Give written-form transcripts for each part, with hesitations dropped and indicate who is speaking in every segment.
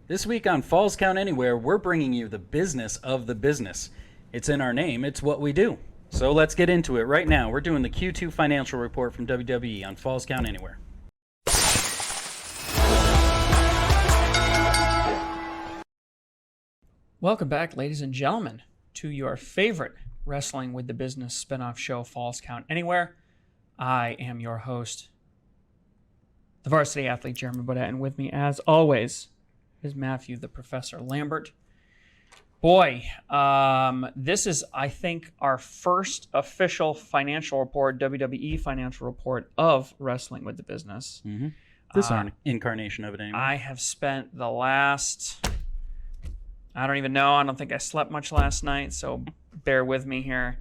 Speaker 1: This week on Falls Count Anywhere, we're bringing you the business of the business. It's in our name, it's what we do. So let's get into it right now. We're doing the Q2 financial report from WWE on Falls Count Anywhere.
Speaker 2: Welcome back, ladies and gentlemen, to your favorite Wrestling with the Business spinoff show, Falls Count Anywhere. I am your host, the varsity athlete, Jeremy Bodette, and with me, as always, is Matthew, the Professor Lambert. Boy, this is, I think, our first official financial report, WWE financial report of Wrestling with the Business.
Speaker 1: Mm-hmm. This incarnation of it anyway.
Speaker 2: I have spent the last, I don't even know, I don't think I slept much last night, so bear with me here.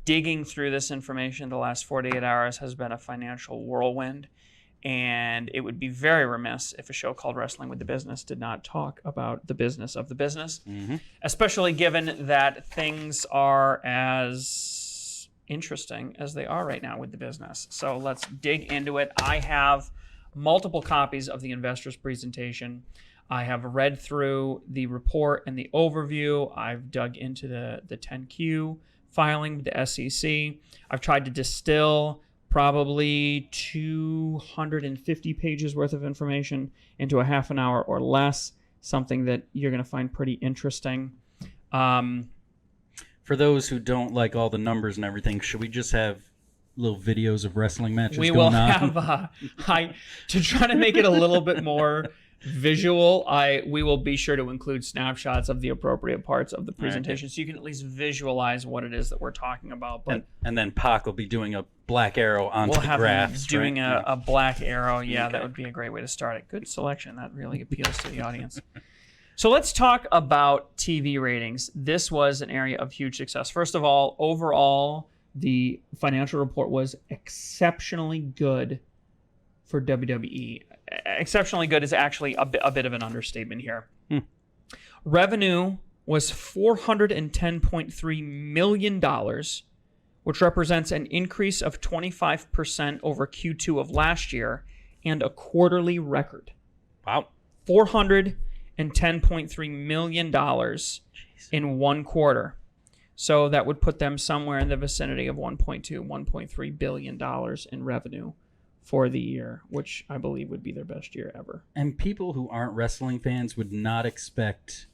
Speaker 2: Digging through this information the last 48 hours has been a financial whirlwind. And it would be very remiss if a show called Wrestling with the Business did not talk about the business of the business, especially given that things are as interesting as they are right now with the business. So let's dig into it. I have multiple copies of the investor's presentation. I have read through the report and the overview. I've dug into the 10Q filing with the SEC. I've tried to distill probably 250 pages worth of information into a half an hour or less, something that you're going to find pretty interesting.
Speaker 1: For those who don't like all the numbers and everything, should we just have little videos of wrestling matches
Speaker 2: we
Speaker 1: going
Speaker 2: will
Speaker 1: on?
Speaker 2: have to try to make it a little bit more visual. We will be sure to include snapshots of the appropriate parts of the presentation, so you can at least visualize what it is that we're talking about. But
Speaker 1: and then Pac will be doing a black arrow onto the graphs.
Speaker 2: Doing a black arrow. Yeah, that would be a great way to start it. Good selection. That really appeals to the audience. So let's talk about TV ratings. This was an area of huge success. First of all, overall, the financial report was exceptionally good for WWE. Exceptionally good is actually a bit of an understatement here. Revenue was $410.3 million, which represents an increase of 25% over Q2 of last year and a quarterly record.
Speaker 1: Wow.
Speaker 2: $410.3 million in one quarter. So that would put them somewhere in the vicinity of $1.3 billion in revenue for the year, which I believe would be their best year ever.
Speaker 1: And people who aren't wrestling fans would not expect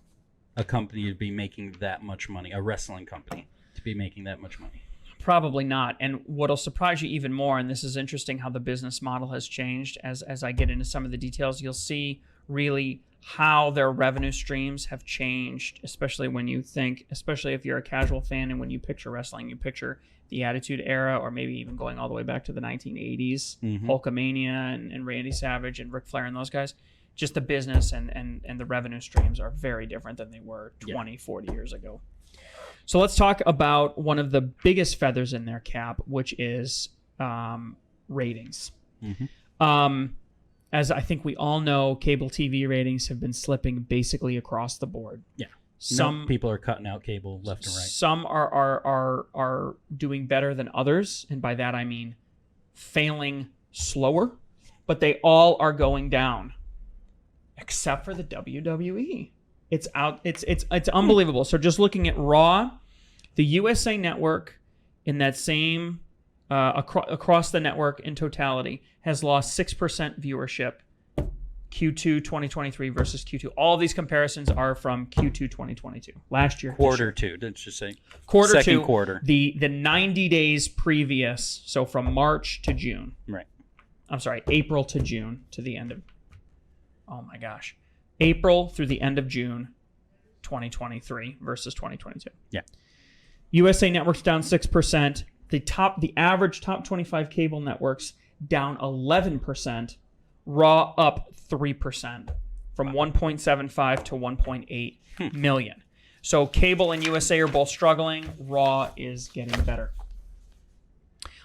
Speaker 1: a company to be making that much money, a wrestling company to be making that much money.
Speaker 2: Probably not. And what'll surprise you even more, and this is interesting how the business model has changed as I get into some of the details, you'll see really how their revenue streams have changed, especially when you think, especially if you're a casual fan and when you picture wrestling, you picture the Attitude Era, or maybe even going all the way back to the 1980s, Hulkamania and Randy Savage and Ric Flair and those guys. Just the business and the revenue streams are very different than they were 20, 40 years ago. So let's talk about one of the biggest feathers in their cap, which is ratings. As I think we all know, cable TV ratings have been slipping basically across the board.
Speaker 1: Yeah. Some people are cutting out cable left and right.
Speaker 2: Some are doing better than others, and by that I mean failing slower, but they all are going down, except for the WWE. It's out. It's unbelievable. So just looking at Raw, the USA Network in that same across the network in totality has lost 6% viewership. Q2 2023 versus Q2. All of these comparisons are from Q2 2022. Last year.
Speaker 1: Quarter two, let's just say.
Speaker 2: Second
Speaker 1: quarter.
Speaker 2: The 90 days previous, so from March to June.
Speaker 1: Right.
Speaker 2: I'm sorry, April to June to the end of, oh my gosh. April through the end of June 2023 versus 2022.
Speaker 1: Yeah.
Speaker 2: USA Network's down 6%. The average top 25 cable networks down 11%. Raw up 3% from 1.75 to 1.8 million. So cable and USA are both struggling. Raw is getting better.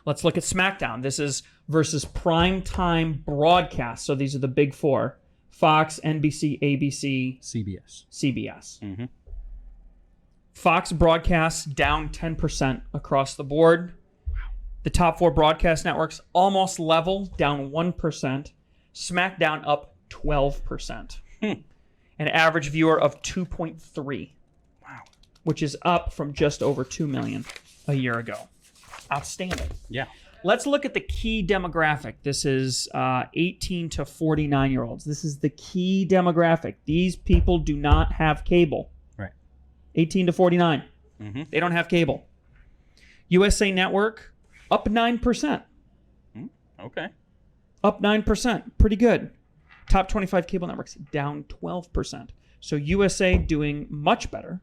Speaker 2: Let's look at SmackDown. This is versus primetime broadcast. So these are the big four: Fox, NBC, ABC, CBS. Fox broadcasts down 10% across the board. The top four broadcast networks almost level, down 1%. SmackDown up 12%. an average viewer of 2.3.
Speaker 1: Wow.
Speaker 2: Which is up from just over 2 million a year ago. Outstanding.
Speaker 1: Yeah.
Speaker 2: Let's look at the key demographic. This is 18 to 49-year-olds. This is the key demographic. These people do not have cable.
Speaker 1: Right.
Speaker 2: 18 to 49.
Speaker 1: Mm-hmm.
Speaker 2: They don't have cable. USA Network, up 9%.
Speaker 1: Okay.
Speaker 2: Up 9%. Pretty good. Top 25 cable networks, down 12%. So USA doing much better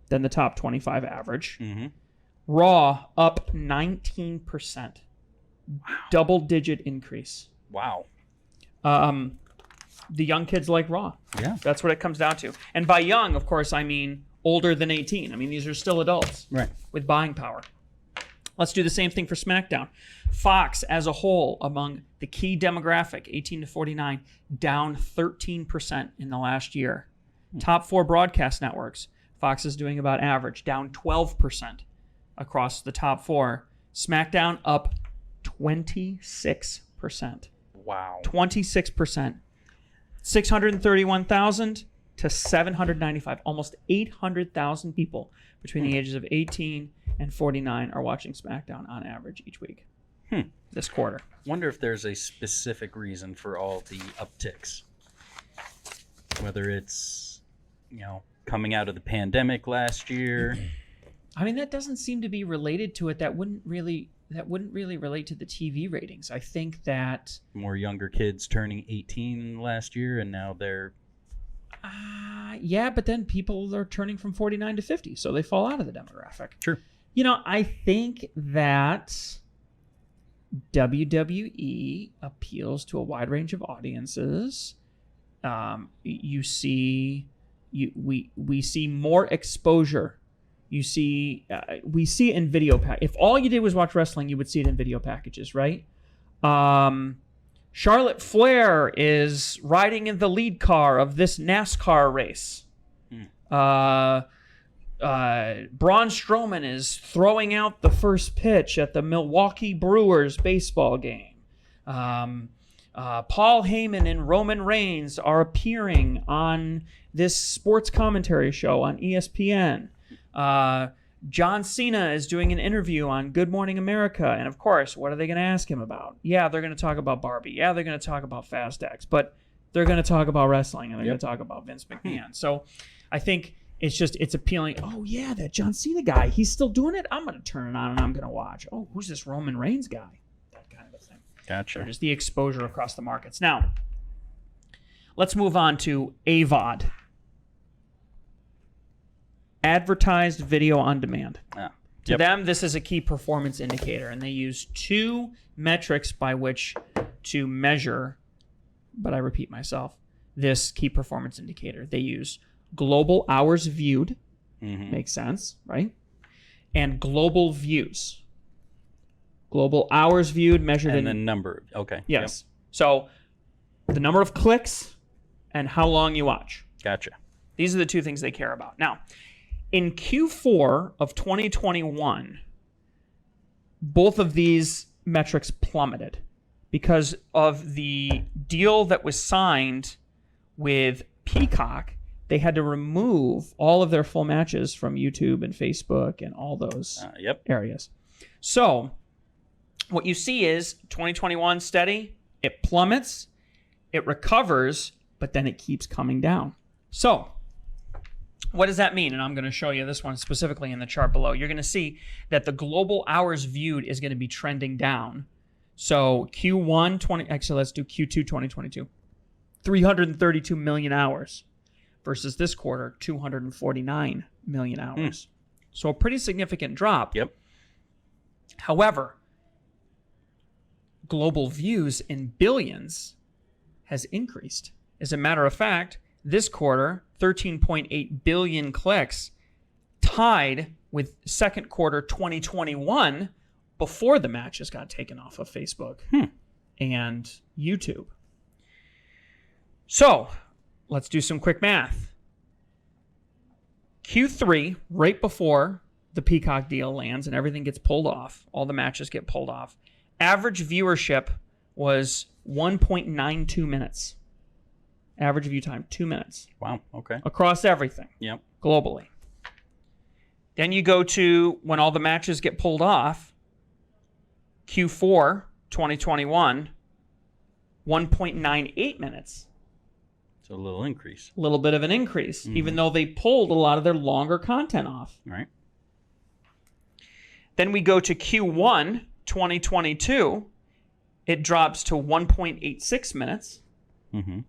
Speaker 2: than the top 25 average.
Speaker 1: Mm-hmm.
Speaker 2: Raw, up 19%. Double-digit increase.
Speaker 1: Wow.
Speaker 2: The young kids like Raw.
Speaker 1: Yeah.
Speaker 2: That's what it comes down to. And by young, of course, I mean older than 18. I mean, these are still adults
Speaker 1: Right.
Speaker 2: with buying power. Let's do the same thing for SmackDown. Fox as a whole, among the key demographic, 18 to 49, down 13% in the last year. Top 4 broadcast networks, Fox is doing about average, down 12% across the top 4. SmackDown up 26%.
Speaker 1: Wow.
Speaker 2: 26%. 631,000 to 795. Almost 800,000 people between the ages of 18 and 49 are watching SmackDown on average each week. This quarter.
Speaker 1: Wonder if there's a specific reason for all the upticks. Whether it's, coming out of the pandemic last year.
Speaker 2: I mean, that doesn't seem to be related to it. That wouldn't really relate to the TV ratings. I think that
Speaker 1: More younger kids turning 18 last year, and now they're...
Speaker 2: yeah, but then people are turning from 49 to 50, so they fall out of the demographic.
Speaker 1: True.
Speaker 2: I think that WWE appeals to a wide range of audiences. We see more exposure. We see it in video pack. If all you did was watch wrestling, you would see it in video packages, right? Charlotte Flair is riding in the lead car of this NASCAR race. Braun Strowman is throwing out the first pitch at the Milwaukee Brewers baseball game. Paul Heyman and Roman Reigns are appearing on this sports commentary show on ESPN. John Cena is doing an interview on Good Morning America. And of course, what are they going to ask him about? Yeah, they're going to talk about Barbie. Yeah, they're going to talk about Fast X. But they're going to talk about wrestling, and they're going to talk about Vince McMahon. So I think it's appealing. Oh, yeah, that John Cena guy, he's still doing it? I'm going to turn it on and I'm going to watch. Oh, who's this Roman Reigns guy? That kind of a thing.
Speaker 1: Gotcha.
Speaker 2: So just the exposure across the markets. Now, let's move on to AVOD. Advertised video on demand. To them, this is a key performance indicator, and they use 2 metrics by which to measure, but I repeat myself, this key performance indicator. They use global hours viewed, makes sense, right? And global views. Global hours viewed measured in...
Speaker 1: And the number, okay.
Speaker 2: Yes. So the number of clicks and how long you watch.
Speaker 1: Gotcha.
Speaker 2: These are the 2 things they care about. Now, in Q4 of 2021, both of these metrics plummeted because of the deal that was signed with Peacock. They had to remove all of their full matches from YouTube and Facebook and all those areas. So what you see is 2021 steady, it plummets, it recovers, but then it keeps coming down. So what does that mean? And I'm going to show you this one specifically in the chart below. You're going to see that the global hours viewed is going to be trending down. So actually let's do Q2 2022. 332 million hours versus this quarter, 249 million hours. So a pretty significant drop.
Speaker 1: Yep.
Speaker 2: However, global views in billions has increased. As a matter of fact, this quarter, 13.8 billion clicks, tied with second quarter 2021 before the matches got taken off of Facebook and YouTube. So let's do some quick math. Q3, right before the Peacock deal lands and everything gets pulled off, all the matches get pulled off, average viewership was 1.92 minutes. Average view time, 2 minutes.
Speaker 1: Wow. Okay.
Speaker 2: Across everything,
Speaker 1: Yep.
Speaker 2: globally. Then you go to when all the matches get pulled off, Q4 2021, 1.98 minutes.
Speaker 1: So a little increase.
Speaker 2: A little bit of an increase, even though they pulled a lot of their longer content off.
Speaker 1: Right.
Speaker 2: Then we go to Q1 2022. It drops to 1.86 minutes.
Speaker 1: Mm-hmm.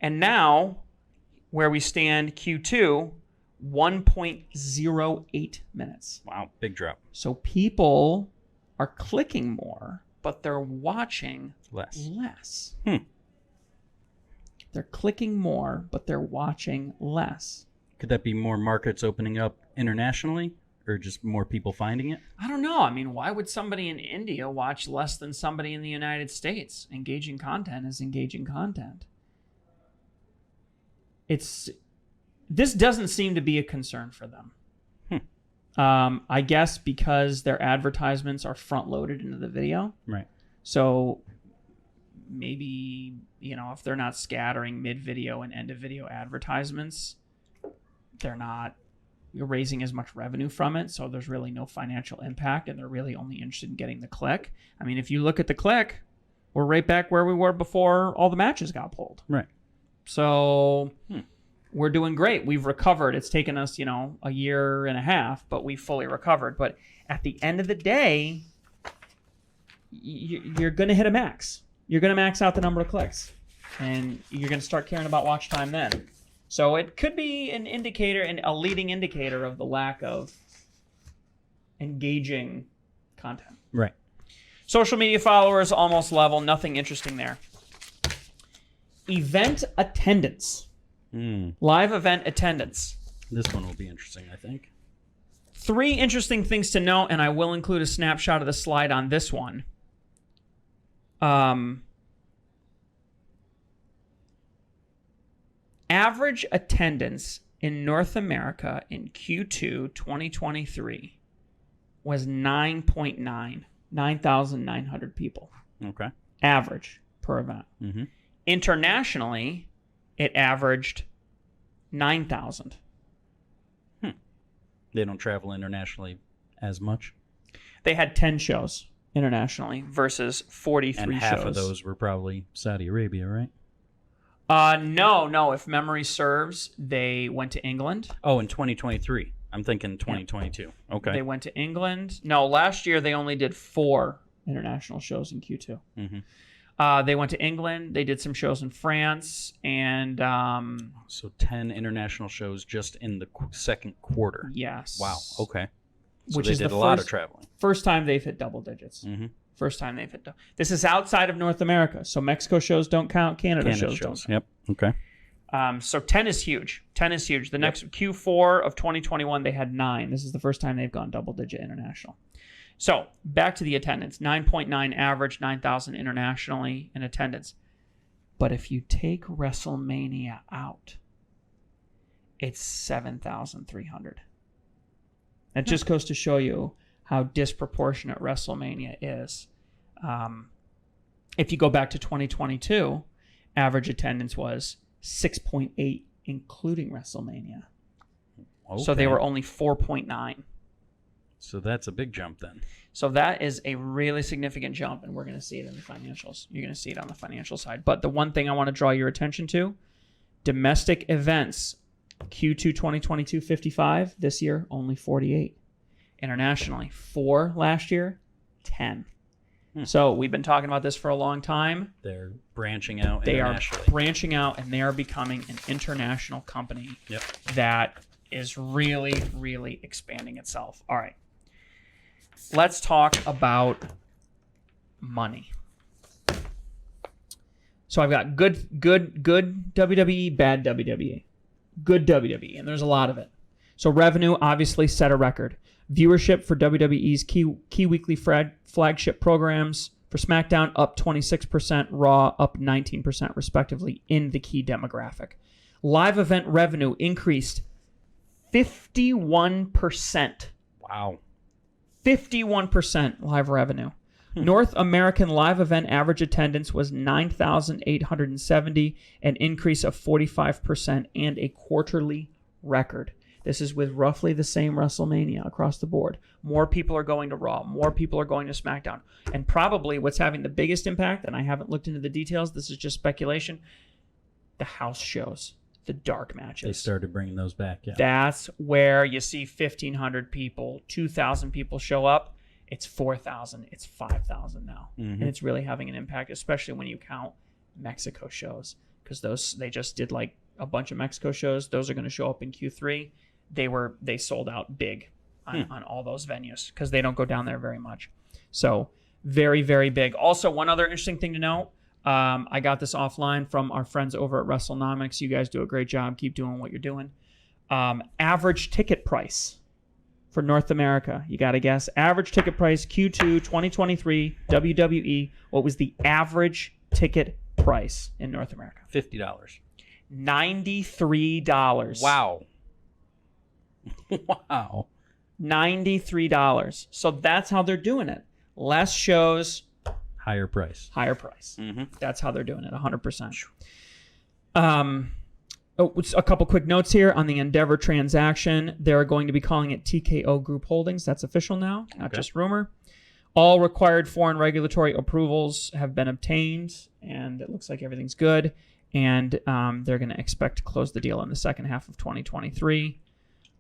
Speaker 2: And now, where we stand Q2, 1.08 minutes.
Speaker 1: Wow. Big drop.
Speaker 2: So people are clicking more, but they're watching
Speaker 1: Less.
Speaker 2: less.
Speaker 1: Hmm.
Speaker 2: They're clicking more, but they're watching less.
Speaker 1: Could that be more markets opening up internationally, or just more people finding it?
Speaker 2: I don't know. I mean, why would somebody in India watch less than somebody in the United States? Engaging content is engaging content. This doesn't seem to be a concern for them. I guess because their advertisements are front loaded into the video.
Speaker 1: Right.
Speaker 2: So maybe, if they're not scattering mid-video and end-of-video advertisements, they're not raising as much revenue from it. So there's really no financial impact, and they're really only interested in getting the click. I mean, if you look at the click, we're right back where we were before all the matches got pulled.
Speaker 1: Right.
Speaker 2: So we're doing great. We've recovered. It's taken us, a year and a half, but we fully recovered. But at the end of the day, you're going to hit a max. You're going to max out the number of clicks, and you're going to start caring about watch time then. So it could be an indicator, and a leading indicator of the lack of engaging content.
Speaker 1: Right.
Speaker 2: Social media followers, almost level. Nothing interesting there. Event attendance. Live event attendance.
Speaker 3: This one will be interesting, I think.
Speaker 2: 3 interesting things to note, and I will include a snapshot of the slide on this one. Average attendance in North America in Q2 2023 was 9,900 people.
Speaker 3: Okay.
Speaker 2: Average per event.
Speaker 3: Mm-hmm.
Speaker 2: Internationally, it averaged 9,000.
Speaker 3: They don't travel internationally as much.
Speaker 2: They had 10 shows internationally versus 43
Speaker 3: And
Speaker 2: shows.
Speaker 3: half of those were probably Saudi Arabia, right?
Speaker 2: No. If memory serves, they went to England.
Speaker 3: Oh, in 2023. I'm thinking 2022. Okay.
Speaker 2: They went to England. No, last year they only did 4 international shows in Q2.
Speaker 3: Mm-hmm.
Speaker 2: They went to England. They did some shows in France, and
Speaker 3: So 10 international shows just in the second quarter.
Speaker 2: yes.
Speaker 3: Wow. Okay. So
Speaker 2: Which
Speaker 3: they
Speaker 2: is
Speaker 3: did
Speaker 2: the
Speaker 3: a lot of
Speaker 2: first-
Speaker 3: traveling.
Speaker 2: First time they've hit double digits.
Speaker 3: Mm-hmm.
Speaker 2: First time they've hit. This is outside of North America, so Mexico shows don't count. Canada shows don't count.
Speaker 3: Yep. Okay.
Speaker 2: So 10 is huge. 10 is huge. The next Q4 of 2021, they had 9. This is the first time they've gone double-digit international. So back to the attendance. 9.9 average, 9,000 internationally in attendance. But if you take WrestleMania out, it's 7,300. That just goes to show you how disproportionate WrestleMania is. If you go back to 2022, average attendance was 6.8, including WrestleMania.
Speaker 3: Okay.
Speaker 2: So they were only 4.9.
Speaker 3: So that's a big jump then.
Speaker 2: So that is a really significant jump, and we're going to see it in the financials. You're going to see it on the financial side. But the one thing I want to draw your attention to, domestic events, Q2 2022, 55. This year, only 48. Internationally, 4 last year, 10. So we've been talking about this for a long time.
Speaker 3: They're branching out
Speaker 2: They are
Speaker 3: internationally.
Speaker 2: branching out, and they are becoming an international company
Speaker 3: Yep.
Speaker 2: that is really, really expanding itself. All right. Let's talk about money. So I've got good WWE, bad WWE. Good WWE, and there's a lot of it. So revenue obviously set a record. Viewership for WWE's key weekly flagship programs for SmackDown up 26%, Raw up 19% respectively in the key demographic. Live event revenue increased 51%.
Speaker 3: Wow.
Speaker 2: 51% live revenue. North American live event average attendance was 9,870, an increase of 45% and a quarterly record. This is with roughly the same WrestleMania across the board. More people are going to Raw. More people are going to SmackDown. And probably what's having the biggest impact, and I haven't looked into the details, this is just speculation, the house shows, the dark matches.
Speaker 3: They started bringing those back, yeah.
Speaker 2: That's where you see 1,500 people, 2,000 people show up. It's 4,000. It's 5,000 now. And it's really having an impact, especially when you count Mexico shows. Because they just did like a bunch of Mexico shows. Those are going to show up in Q3. They sold out big on all those venues because they don't go down there very much. So very, very big. Also, one other interesting thing to note, I got this offline from our friends over at WrestleNomics. You guys do a great job. Keep doing what you're doing. Average ticket price for North America. You got to guess. Average ticket price, Q2 2023 WWE. What was the average ticket price in North America?
Speaker 3: $50.
Speaker 2: $93.
Speaker 3: Wow. Wow.
Speaker 2: $93. So that's how they're doing it. Less shows,
Speaker 3: Higher price.
Speaker 2: higher price.
Speaker 3: Mm-hmm.
Speaker 2: That's how they're doing it, 100%. A couple quick notes here on the Endeavor transaction. They're going to be calling it TKO Group Holdings. That's official now, not just rumor. All required foreign regulatory approvals have been obtained, and it looks like everything's good. And they're going to expect to close the deal in the second half of 2023.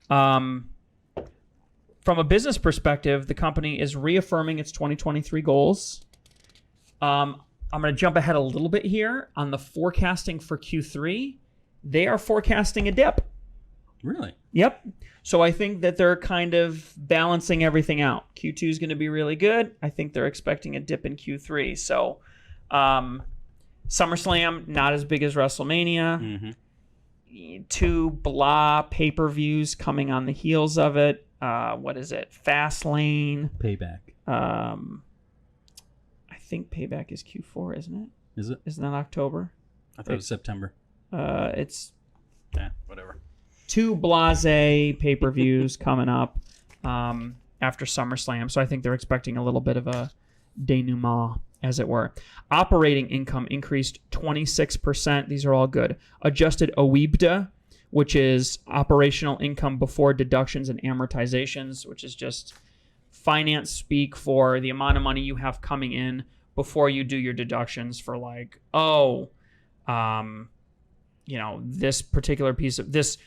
Speaker 2: From a business perspective, the company is reaffirming its 2023 goals. I'm going to jump ahead a little bit here on the forecasting for Q3. They are forecasting a dip.
Speaker 3: Really?
Speaker 2: Yep. So I think that they're kind of balancing everything out. Q2 is going to be really good. I think they're expecting a dip in Q3. So SummerSlam, not as big as WrestleMania.
Speaker 3: Mm-hmm.
Speaker 2: 2 blah pay-per-views coming on the heels of it. What is it? Fastlane.
Speaker 3: Payback.
Speaker 2: I think Payback is Q4, isn't it?
Speaker 3: Is it?
Speaker 2: Isn't that October?
Speaker 3: I thought it was September.
Speaker 2: It's
Speaker 3: Yeah, whatever.
Speaker 2: 2 blase pay-per-views coming up after SummerSlam. So I think they're expecting a little bit of a denouement, as it were. Operating income increased 26%. These are all good. Adjusted OIBDA, which is operational income before deductions and amortizations, which is just finance speak for the amount of money you have coming in before you do your deductions for like, this particular piece of this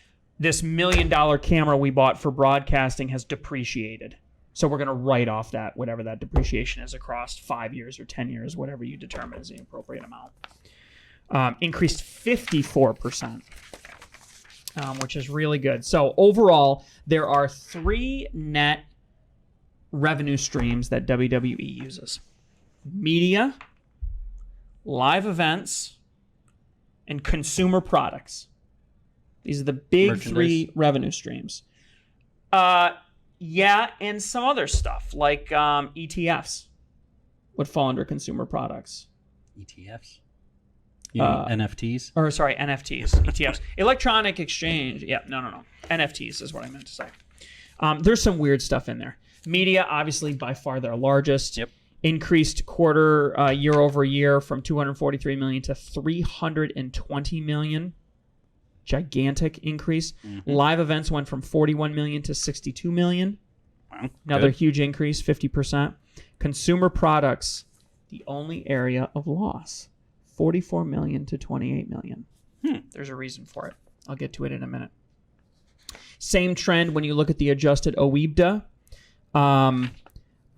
Speaker 2: $1 million camera we bought for broadcasting has depreciated. So we're going to write off that, whatever that depreciation is across 5 years or 10 years, whatever you determine is the appropriate amount. Increased 54%, which is really good. So overall, there are 3 net revenue streams that WWE uses: media, live events, and consumer products. These are the big 3 revenue streams. Yeah, and some other stuff like ETFs would fall under consumer products.
Speaker 3: ETFs? You mean NFTs?
Speaker 2: Or sorry, NFTs, ETFs. Electronic exchange. Yeah, no. NFTs is what I meant to say. There's some weird stuff in there. Media, obviously, by far their largest.
Speaker 3: Yep.
Speaker 2: Increased quarter year over year from $243 million to $320 million. Gigantic increase. Mm-hmm. Live events went from $41 million to $62 million.
Speaker 3: Wow,
Speaker 2: another huge increase, 50%. Consumer products, the only area of loss, $44 million to $28 million. There's a reason for it. I'll get to it in a minute. Same trend when you look at the adjusted OIBDA. I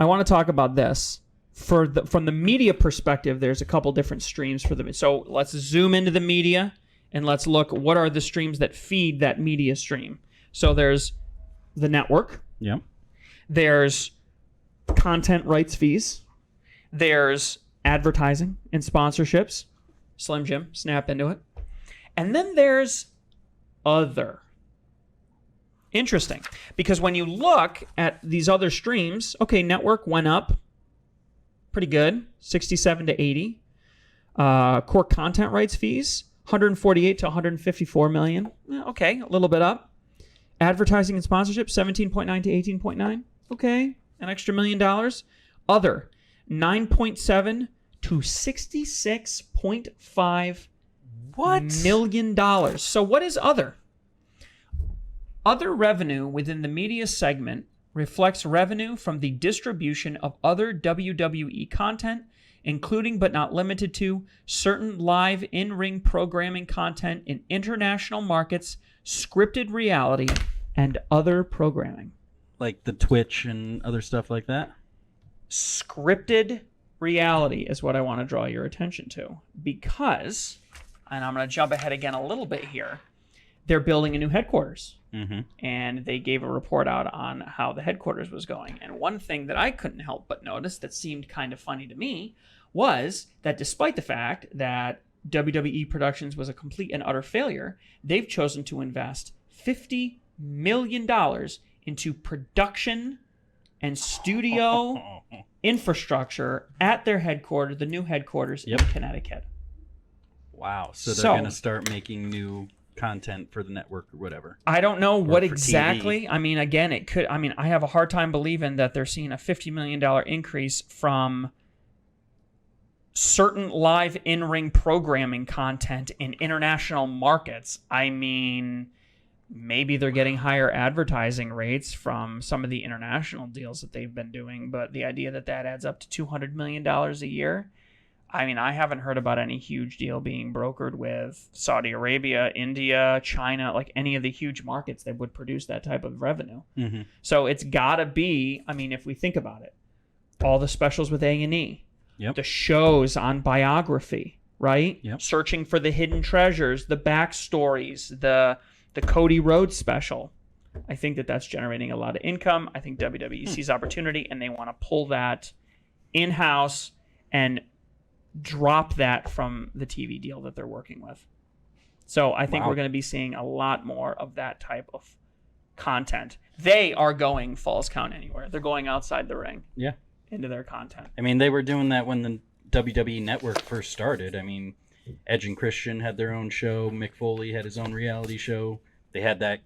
Speaker 2: want to talk about this. From the media perspective, there's a couple different streams for them. So let's zoom into the media and let's look what are the streams that feed that media stream. So there's the network.
Speaker 3: Yep.
Speaker 2: There's content rights fees. There's advertising and sponsorships. Slim Jim, snap into it. And then there's other. Interesting, because when you look at these other streams, okay, network went up pretty good, 67 to 80. Core content rights fees, 148 to 154 million. Okay, a little bit up. Advertising and sponsorship, 17.9 to 18.9. Okay, an extra $1 million. Other, $9.7 to $66.5 million. So what is other? Other revenue within the media segment reflects revenue from the distribution of other WWE content, including but not limited to certain live in-ring programming content in international markets, scripted reality, and other programming.
Speaker 3: Like the Twitch and other stuff like that?
Speaker 2: Scripted reality is what I want to draw your attention to, because, and I'm going to jump ahead again a little bit here, they're building a new headquarters.
Speaker 3: Mm-hmm.
Speaker 2: And they gave a report out on how the headquarters was going. And one thing that I couldn't help but notice that seemed kind of funny to me was that despite the fact that WWE Productions was a complete and utter failure, they've chosen to invest $50 million into production and studio infrastructure at their headquarters, the new headquarters in Connecticut.
Speaker 3: Wow. So they're going to start making new content for the network or whatever.
Speaker 2: I don't know what exactly.
Speaker 3: TV.
Speaker 2: I mean, again, it could. I mean, I have a hard time believing that they're seeing a $50 million increase from certain live in-ring programming content in international markets. I mean, maybe they're getting higher advertising rates from some of the international deals that they've been doing, but the idea that that adds up to $200 million a year, I mean, I haven't heard about any huge deal being brokered with Saudi Arabia, India, China, like any of the huge markets that would produce that type of revenue.
Speaker 3: Mm-hmm.
Speaker 2: So it's got to be, I mean, if we think about it, all the specials with A&E, the shows on biography, right? Searching for the hidden treasures, the backstories, the Cody Rhodes special. I think that that's generating a lot of income. I think WWE sees opportunity and they want to pull that in-house and drop that from the TV deal that they're working with. So I think we're going to be seeing a lot more of that type of content. They are going Falls Count Anywhere. They're going outside the ring into their content.
Speaker 3: I mean, they were doing that when the WWE Network first started. I mean, Edge and Christian had their own show. Mick Foley had his own reality show. They had that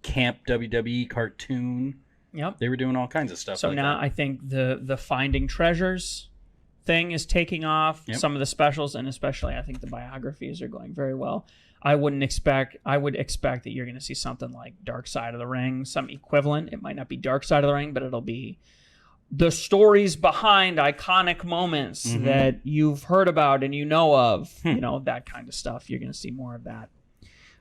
Speaker 3: Camp WWE cartoon.
Speaker 2: Yep.
Speaker 3: They were doing all kinds of stuff.
Speaker 2: So
Speaker 3: like
Speaker 2: now
Speaker 3: that.
Speaker 2: I think the Finding Treasures thing is taking off. Some of the specials, and especially I think the biographies, are going very well. I would expect that you're going to see something like Dark Side of the Ring, some equivalent. It might not be Dark Side of the Ring, but it'll be the stories behind iconic moments that you've heard about and you know of. You know, that kind of stuff. You're going to see more of that.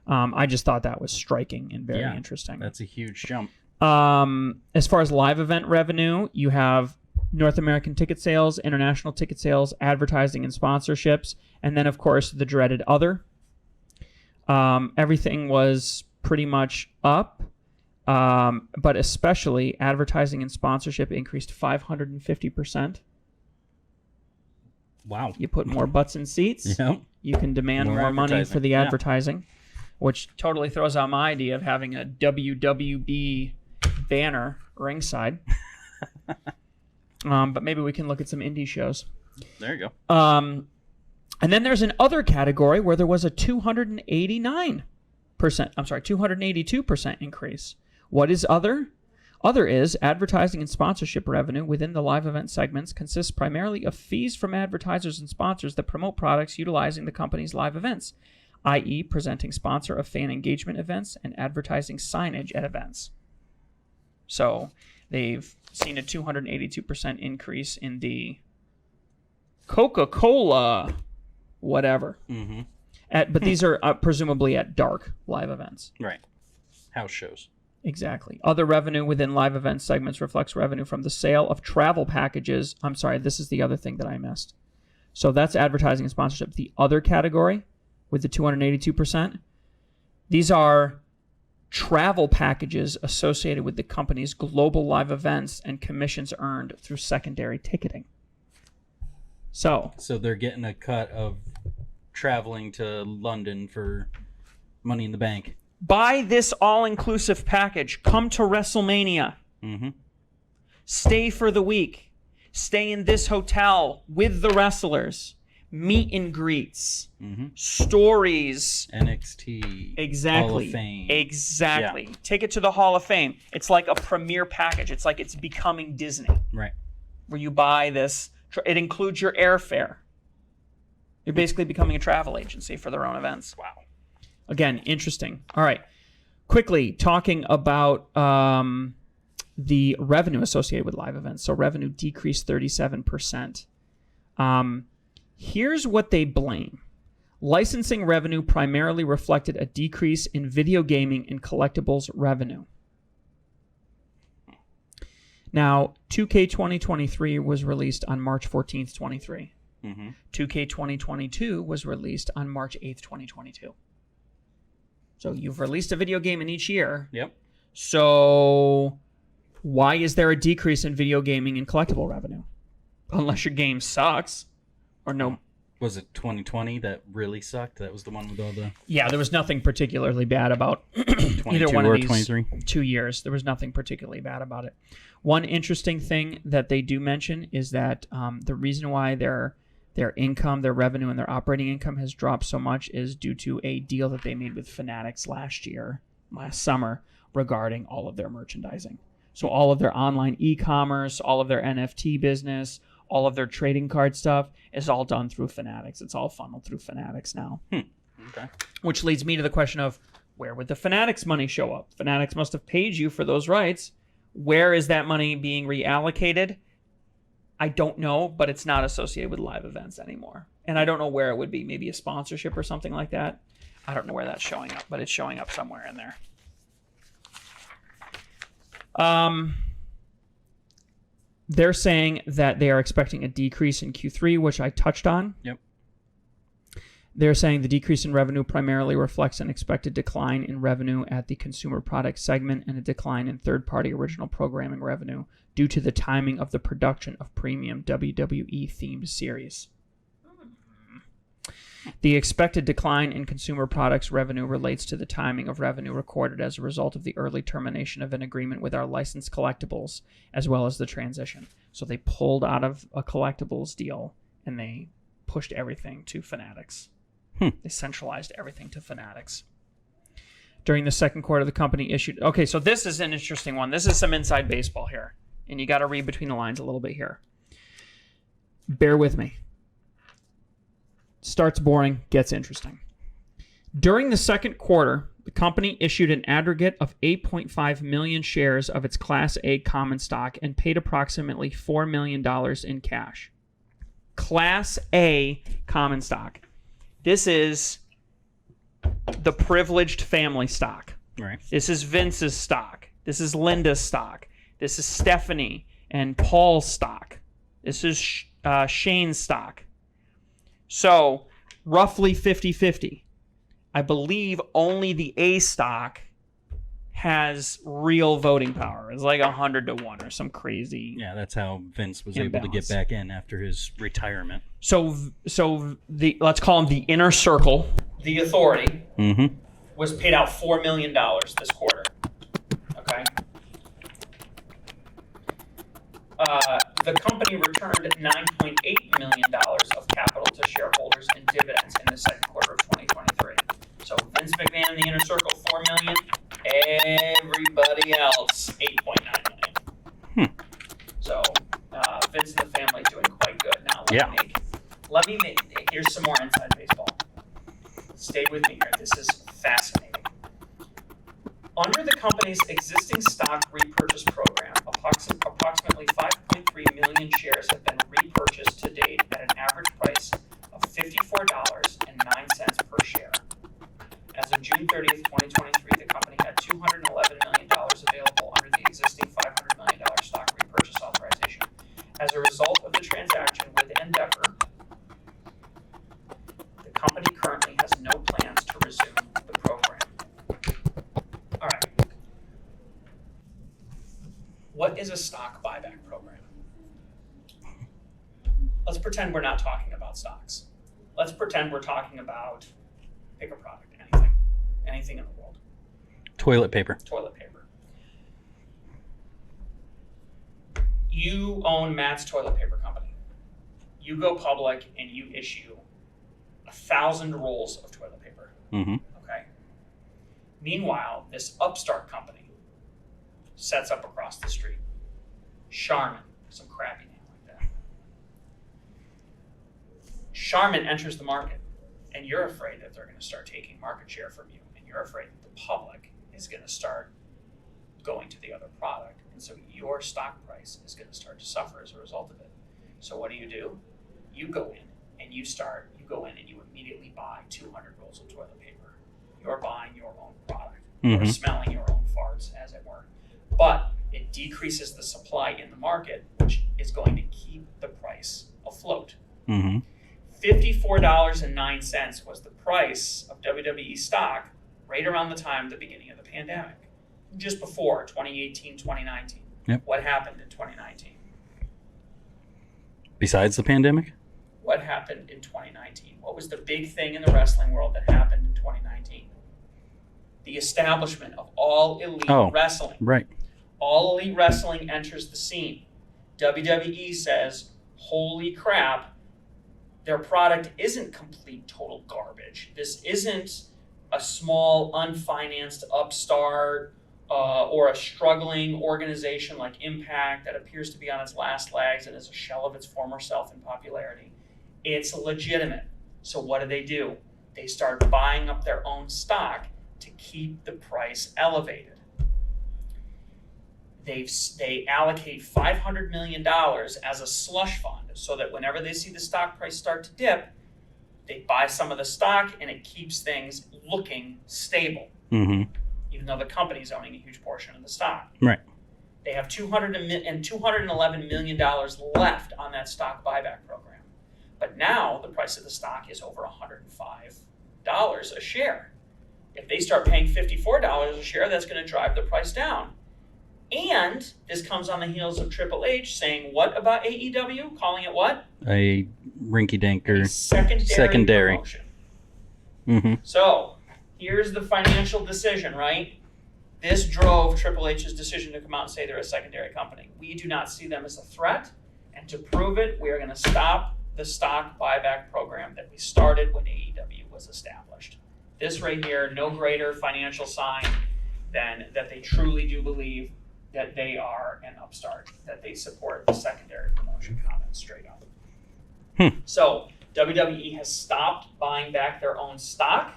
Speaker 2: I just thought that was striking and very interesting.
Speaker 3: That's a huge jump.
Speaker 2: As far as live event revenue, you have North American ticket sales, international ticket sales, advertising and sponsorships, and then, of course, the dreaded other. Everything was pretty much up, but especially advertising and sponsorship increased 550%.
Speaker 3: Wow.
Speaker 2: You put more butts in seats, you can demand more money for the advertising, which totally throws out my idea of having a WWB banner ringside. But maybe we can look at some indie shows.
Speaker 3: There you go.
Speaker 2: And then there's an other category where there was a 282% increase. What is other? Other is advertising and sponsorship revenue within the live event segments consists primarily of fees from advertisers and sponsors that promote products utilizing the company's live events, i.e. presenting sponsor of fan engagement events and advertising signage at events. So they've seen a 282% increase in the Coca-Cola whatever. But these are presumably at dark live events.
Speaker 3: Right. House shows.
Speaker 2: Exactly. Other revenue within live event segments reflects revenue from the sale of travel packages. I'm sorry, this is the other thing that I missed. So that's advertising and sponsorship. The other category with the 282%, these are travel packages associated with the company's global live events and commissions earned through secondary ticketing. So
Speaker 3: they're getting a cut of traveling to London for Money in the Bank.
Speaker 2: Buy this all-inclusive package. Come to WrestleMania. Stay for the week. Stay in this hotel with the wrestlers. Meet and greets. Stories.
Speaker 3: NXT.
Speaker 2: Exactly.
Speaker 3: Hall of Fame.
Speaker 2: Exactly. Yeah. Take it to the Hall of Fame. It's like a premiere package. It's like it's becoming Disney.
Speaker 3: Right.
Speaker 2: Where you buy this It includes your airfare. You're basically becoming a travel agency for their own events.
Speaker 3: Wow.
Speaker 2: Again, interesting. All right. Quickly, talking about the revenue associated with live events. So revenue decreased 37%. Here's what they blame. Licensing revenue primarily reflected a decrease in video gaming and collectibles revenue. Now, 2K 2023 was released on March 14th, 23. 2K 2022 was released on March 8th, 2022. So you've released a video game in each year.
Speaker 3: Yep.
Speaker 2: So why is there a decrease in video gaming and collectible revenue? Unless your game sucks or no.
Speaker 3: Was it 2020 that really sucked? That was the one with all the
Speaker 2: Yeah, there was nothing particularly bad about
Speaker 3: 22
Speaker 2: either one
Speaker 3: or
Speaker 2: of these
Speaker 3: 23.
Speaker 2: 2 years. There was nothing particularly bad about it. One interesting thing that they do mention is that the reason why their income, their revenue, and their operating income has dropped so much is due to a deal that they made with Fanatics last summer, regarding all of their merchandising. So all of their online e-commerce, all of their NFT business, all of their trading card stuff is all done through Fanatics. It's all funneled through Fanatics now.
Speaker 3: Okay.
Speaker 2: Which leads me to the question of, where would the Fanatics money show up? Fanatics must have paid you for those rights. Where is that money being reallocated? I don't know, but it's not associated with live events anymore. And I don't know where it would be. Maybe a sponsorship or something like that. I don't know where that's showing up, but it's showing up somewhere in there. They're saying that they are expecting a decrease in Q3, which I touched on.
Speaker 3: Yep.
Speaker 2: They're saying the decrease in revenue primarily reflects an expected decline in revenue at the consumer product segment and a decline in third-party original programming revenue due to the timing of the production of premium WWE-themed series. The expected decline in consumer products revenue relates to the timing of revenue recorded as a result of the early termination of an agreement with our licensed collectibles, as well as the transition. So they pulled out of a collectibles deal and they pushed everything to Fanatics. They centralized everything to Fanatics. During the second quarter, the company issued... Okay, so this is an interesting one. This is some inside baseball here. And you got to read between the lines a little bit here. Bear with me. Starts boring, gets interesting. During the second quarter, the company issued an aggregate of 8.5 million shares of its Class A common stock and paid approximately $4 million in cash. Class A common stock. This is the privileged family stock.
Speaker 3: Right.
Speaker 2: This is Vince's stock. This is Linda's stock. This is Stephanie and Paul's stock. This is Shane's stock. So, roughly 50-50. I believe only the A stock has real voting power. It's like 100-1 or some crazy...
Speaker 3: Yeah, that's how Vince was able to get back in after his retirement.
Speaker 2: So the let's call him the inner circle, the authority, was paid out $4 million this quarter. Okay. The company returned $9.8 million of capital to shareholders in dividends in the second quarter of 2023. So Vince McMahon and the inner circle, $4 million. Everybody else, $8.9 million. So Vince and the family doing quite good now. Let me make. Here's some more inside baseball. Stay with me here. This is fascinating. Under the company's existing stock repurchase program, approximately 5.3 million shares have been repurchased to date at an average price of $54.09 per share. As of June 30th, 2023, the company had $211 million available under the existing $500 million stock repurchase authorization. As a result of the transaction with Endeavor, the company currently has no plans to resume the program. All right. What is a stock buyback program? Let's pretend we're not talking about stocks. Let's pretend we're talking about, pick a product, anything in the world.
Speaker 3: Toilet paper.
Speaker 2: Toilet paper. You own Matt's Toilet Paper Company. You go public and you issue 1,000 rolls of toilet paper. Okay. Meanwhile, this upstart company sets up across the street. Charmin, some crappy name like that. Charmin enters the market, and you're afraid that they're going to start taking market share from you, and you're afraid that the public is going to start going to the other product, and so your stock price is going to start to suffer as a result of it. So what do? You go in and you immediately buy 200 rolls of toilet paper. You're buying your own product. You're smelling your own farts, as it were. But it decreases the supply in the market, which is going to keep the price afloat. $54.09 was the price of WWE stock right around the time of the beginning of the pandemic, just before 2018, 2019.
Speaker 3: Yep.
Speaker 2: What happened in 2019?
Speaker 3: Besides the pandemic?
Speaker 2: What happened in 2019? What was the big thing in the wrestling world that happened in 2019? The establishment of All Elite Wrestling.
Speaker 3: Right.
Speaker 2: All Elite Wrestling enters the scene. WWE says, holy crap, their product isn't complete total garbage. This isn't a small, unfinanced upstart or a struggling organization like Impact that appears to be on its last legs and is a shell of its former self in popularity. It's legitimate. So what do? They start buying up their own stock to keep the price elevated. They allocate $500 million as a slush fund so that whenever they see the stock price start to dip, they buy some of the stock and it keeps things looking stable, even though the company's owning a huge portion of the stock.
Speaker 3: Right.
Speaker 2: They have $211 million left on that stock buyback program. But now the price of the stock is over $105 a share. If they start paying $54 a share, that's going to drive the price down. And this comes on the heels of Triple H saying, what about AEW? Calling it what?
Speaker 3: A rinky-dinker
Speaker 2: Secondary. Promotion.
Speaker 3: Mhm.
Speaker 2: So here's the financial decision, right? This drove Triple H's decision to come out and say they're a secondary company. We do not see them as a threat. And to prove it, we are going to stop the stock buyback program that we started when AEW was established. This right here, no greater financial sign than that they truly do believe that they are an upstart, that they support the secondary promotion comment straight up. So WWE has stopped buying back their own stock.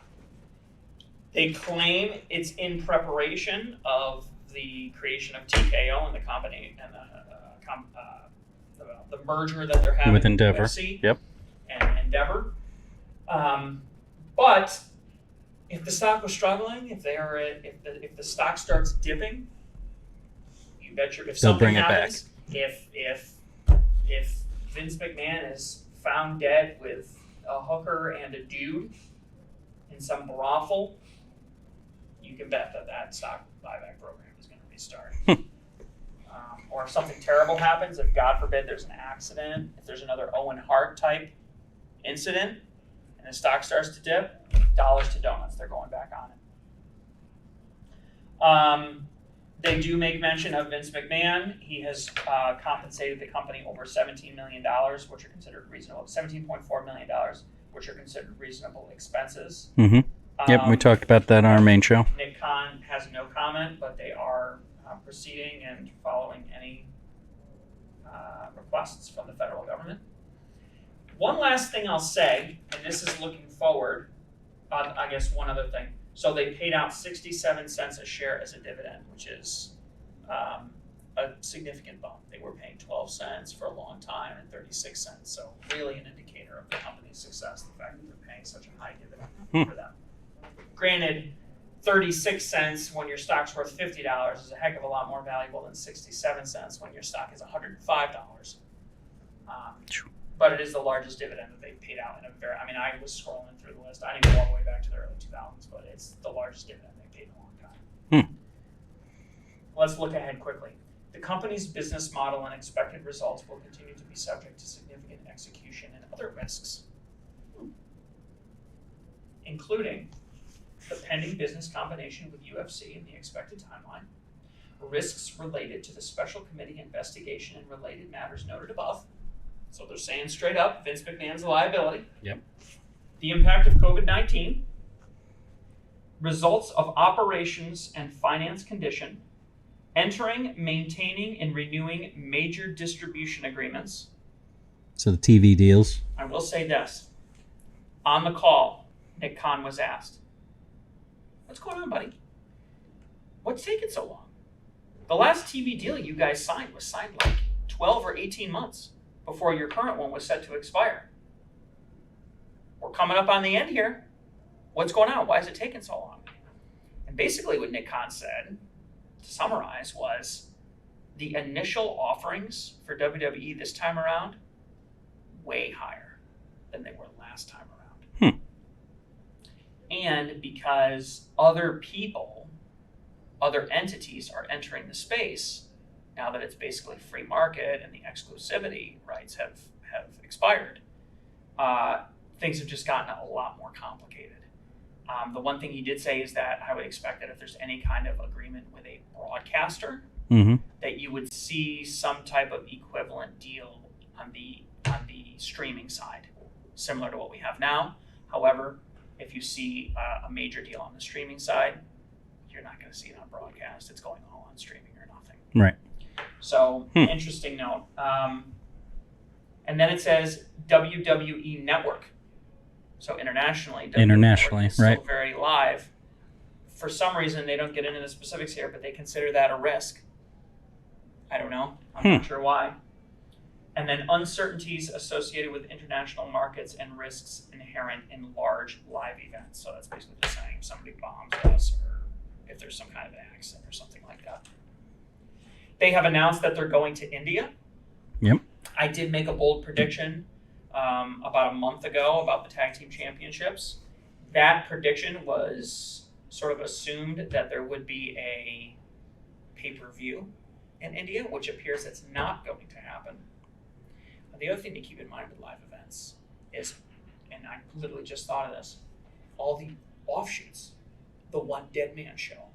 Speaker 2: They claim it's in preparation of the creation of TKO and the company and the merger that they're having
Speaker 3: With Endeavor.
Speaker 2: UFC
Speaker 3: Yep.
Speaker 2: and Endeavor. But if the stock was struggling, if the stock starts dipping, you bet if
Speaker 3: They'll
Speaker 2: something
Speaker 3: bring it
Speaker 2: happens, if Vince McMahon is found dead with a hooker and a dude in some brothel, you can bet that stock buyback program is going to restart. Or if something terrible happens, if God forbid there's an accident, if there's another Owen Hart type incident, and the stock starts to dip, dollars to donuts, they're going back on it. They do make mention of Vince McMahon. He has compensated the company over $17 million, which are considered reasonable. $17.4 million, which are considered reasonable expenses.
Speaker 3: Yep, we talked about that on our main show.
Speaker 2: Nick Khan has no comment, but they are proceeding and following any requests from the federal government. One last thing I'll say, and this is looking forward, I guess one other thing. So they paid out 67 cents a share as a dividend, which is a significant bump. They were paying 12 cents for a long time and 36 cents. So really an indicator of the company's success, the fact that they're paying such a high dividend for them. Granted, 36 cents when your stock's worth $50 is a heck of a lot more valuable than 67 cents when your stock is $105. But it is the largest dividend that they've paid out in a very, I was scrolling through the list. I didn't go all the way back to the early 2000s, but it's the largest dividend they've paid in a long time. Let's look ahead quickly. The company's business model and expected results will continue to be subject to significant execution and other risks, including the pending business combination with UFC and the expected timeline, risks related to the special committee investigation and related matters noted above. So they're saying straight up, Vince McMahon's a liability.
Speaker 3: Yep.
Speaker 2: The impact of COVID-19, results of operations and finance condition, entering, maintaining, and renewing major distribution agreements.
Speaker 3: So the TV deals.
Speaker 2: I will say this, On the call, Nick Khan was asked, "What's going on, buddy? What's taking so long? The last TV deal you guys signed was signed like 12 or 18 months before your current one was set to expire. We're coming up on the end here. What's going on? Why is it taking so long?" And basically what Nick Khan said, to summarize, was the initial offerings for WWE this time around, way higher than they were last time around. And because other people, other entities are entering the space, now that it's basically free market and the exclusivity rights have expired, things have just gotten a lot more complicated. The one thing he did say is that I would expect that if there's any kind of agreement with a broadcaster, that you would see some type of equivalent deal on the streaming side, similar to what we have now. However, if you see a major deal on the streaming side, you're not going to see it on broadcast. It's going all on streaming or nothing.
Speaker 3: Right.
Speaker 2: So, interesting note. And then it says WWE Network. So internationally, WWE Network is still
Speaker 3: right.
Speaker 2: very live. For some reason, they don't get into the specifics here, but they consider that a risk. I don't know. I'm not sure why. And then uncertainties associated with international markets and risks inherent in large live events. So that's basically just saying if somebody bombs us or if there's some kind of accident or something like that. They have announced that they're going to India.
Speaker 3: Yep.
Speaker 2: I did make a bold prediction about a month ago about the tag team championships. That prediction was sort of assumed that there would be a pay-per-view in India, which appears it's not going to happen. The other thing to keep in mind with live events is, and I literally just thought of this, all the offshoots, the One Dead Man show,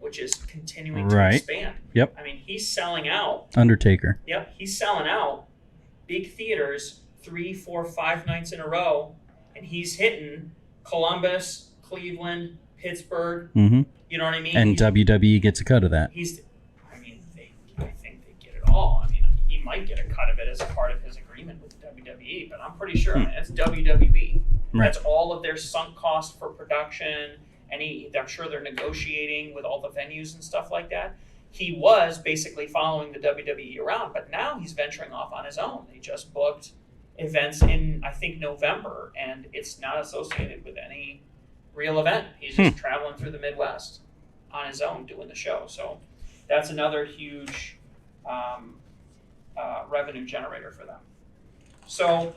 Speaker 2: which is continuing to expand.
Speaker 3: Yep.
Speaker 2: I mean, he's selling out.
Speaker 3: Undertaker.
Speaker 2: Yep, he's selling out big theaters 3, 4, 5 nights in a row, and he's hitting Columbus, Cleveland, Pittsburgh. You know what I mean?
Speaker 3: And WWE gets a cut of that.
Speaker 2: I think they get it all. I mean, he might get a cut of it as a part of his agreement with the WWE, but I'm pretty sure it's WWE.
Speaker 3: Right.
Speaker 2: That's all of their sunk cost for production. I'm sure they're negotiating with all the venues and stuff like that. He was basically following the WWE around, but now he's venturing off on his own. He just booked events in, I think, November, and it's not associated with any real event. He's just traveling through the Midwest on his own doing the show. So that's another huge revenue generator for them. So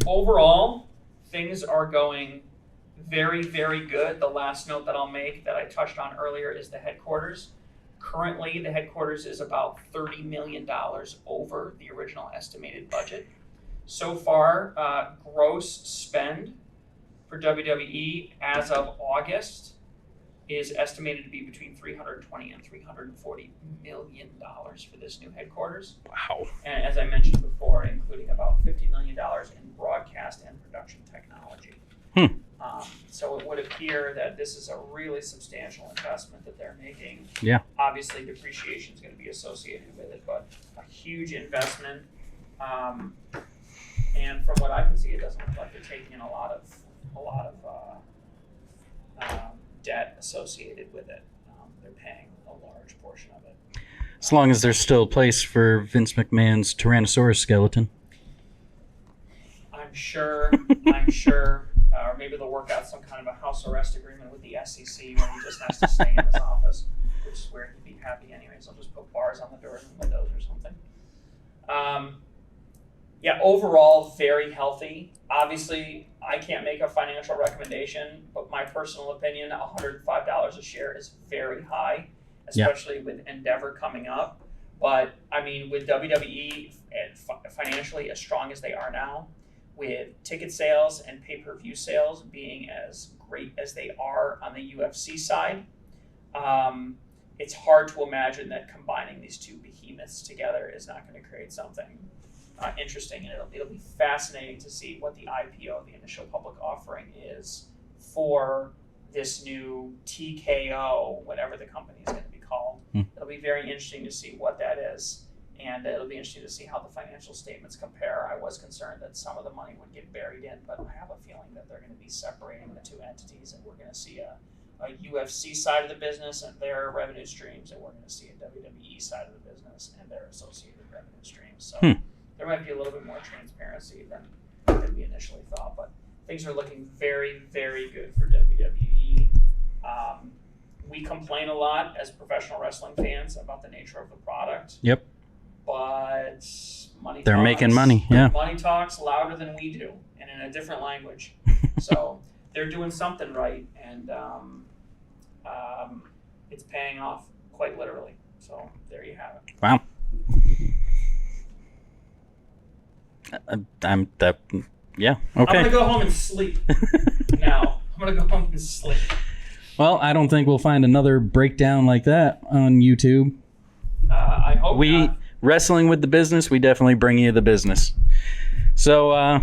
Speaker 2: overall, things are going very, very good. The last note that I'll make that I touched on earlier is the headquarters. Currently, the headquarters is about $30 million over the original estimated budget. So far, gross spend for WWE as of August is estimated to be between $320 and $340 million for this new headquarters.
Speaker 3: Wow.
Speaker 2: And as I mentioned before, including about $50 million in broadcast and production technology. So it would appear that this is a really substantial investment that they're making.
Speaker 3: Yeah.
Speaker 2: Obviously, depreciation is going to be associated with it, but a huge investment. And from what I can see, it doesn't look like they're taking in a lot of debt associated with it. They're paying a large portion of it.
Speaker 3: As long as there's still a place for Vince McMahon's Tyrannosaurus skeleton.
Speaker 2: I'm sure. Or maybe they'll work out some kind of a house arrest agreement with the SEC where he just has to stay in his office, which is where he'd be happy anyways. They'll just put bars on the doors and windows or something. Overall, very healthy. Obviously, I can't make a financial recommendation, but my personal opinion, $105 a share is very high, especially with Endeavor coming up. But, I mean, with WWE financially as strong as they are now, with ticket sales and pay-per-view sales being as great as they are on the UFC side, it's hard to imagine that combining these two behemoths together is not going to create something interesting. And it'll be fascinating to see what the IPO, the initial public offering, is for this new TKO, whatever the company is going to be called. It'll be very interesting to see what that is. and it'll be interesting to see how the financial statements compare. I was concerned that some of the money would get buried in, but I have a feeling that they're going to be separating the two entities, and we're going to see a UFC side of the business and their revenue streams, and we're going to see a WWE side of the business and their associated revenue streams. So there might be a little bit more transparency than we initially thought, but things are looking very, very good for WWE. We complain a lot as professional wrestling fans about the nature of the product.
Speaker 3: Yep.
Speaker 2: But money
Speaker 3: They're
Speaker 2: talks.
Speaker 3: making money, yeah.
Speaker 2: Money talks louder than we do, and in a different language. So they're doing something right, and it's paying off quite literally. So there you have it.
Speaker 3: Wow. Yeah,
Speaker 2: I'm
Speaker 3: okay.
Speaker 2: gonna go home and sleep now. I'm gonna go home and sleep.
Speaker 3: Well, I don't think we'll find another breakdown like that on YouTube.
Speaker 2: I hope not.
Speaker 3: Wrestling with the business, we definitely bring you the business. So,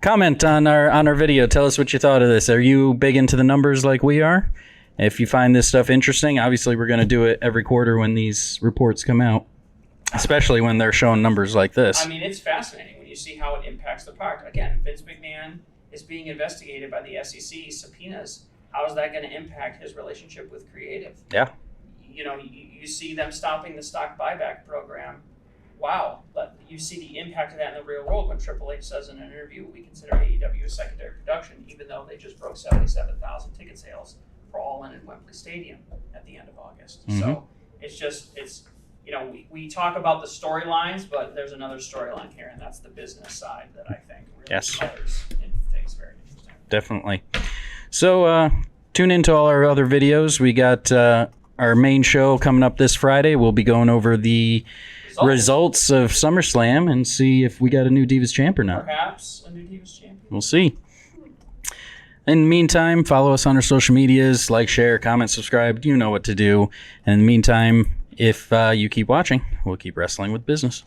Speaker 3: comment on our video. Tell us what you thought of this. Are you big into the numbers like we are? If you find this stuff interesting, obviously we're going to do it every quarter when these reports come out, especially when they're showing numbers like this.
Speaker 2: I mean, it's fascinating when you see how it impacts the product. Again, Vince McMahon is being investigated by the SEC subpoenas. How is that going to impact his relationship with creative?
Speaker 3: Yeah.
Speaker 2: You know, you see them stopping the stock buyback program. Wow. But you see the impact of that in the real world when Triple H says in an interview, we consider AEW a secondary production, even though they just broke 77,000 ticket sales for All In Wembley Stadium at the end of August.
Speaker 3: Mm-hmm.
Speaker 2: So it's you know, we talk about the storylines, but there's another storyline here, and that's the business side that I think really colors and things very interesting.
Speaker 3: Definitely. So tune into all our other videos. We got our main show coming up this Friday. We'll be going over the results of SummerSlam and see if we got a new Divas champ or not.
Speaker 2: Perhaps a new Divas champion.
Speaker 3: We'll see. In the meantime, follow us on our social medias. Like, share, comment, subscribe. You know what to do. And in the meantime, if you keep watching, we'll keep wrestling with business.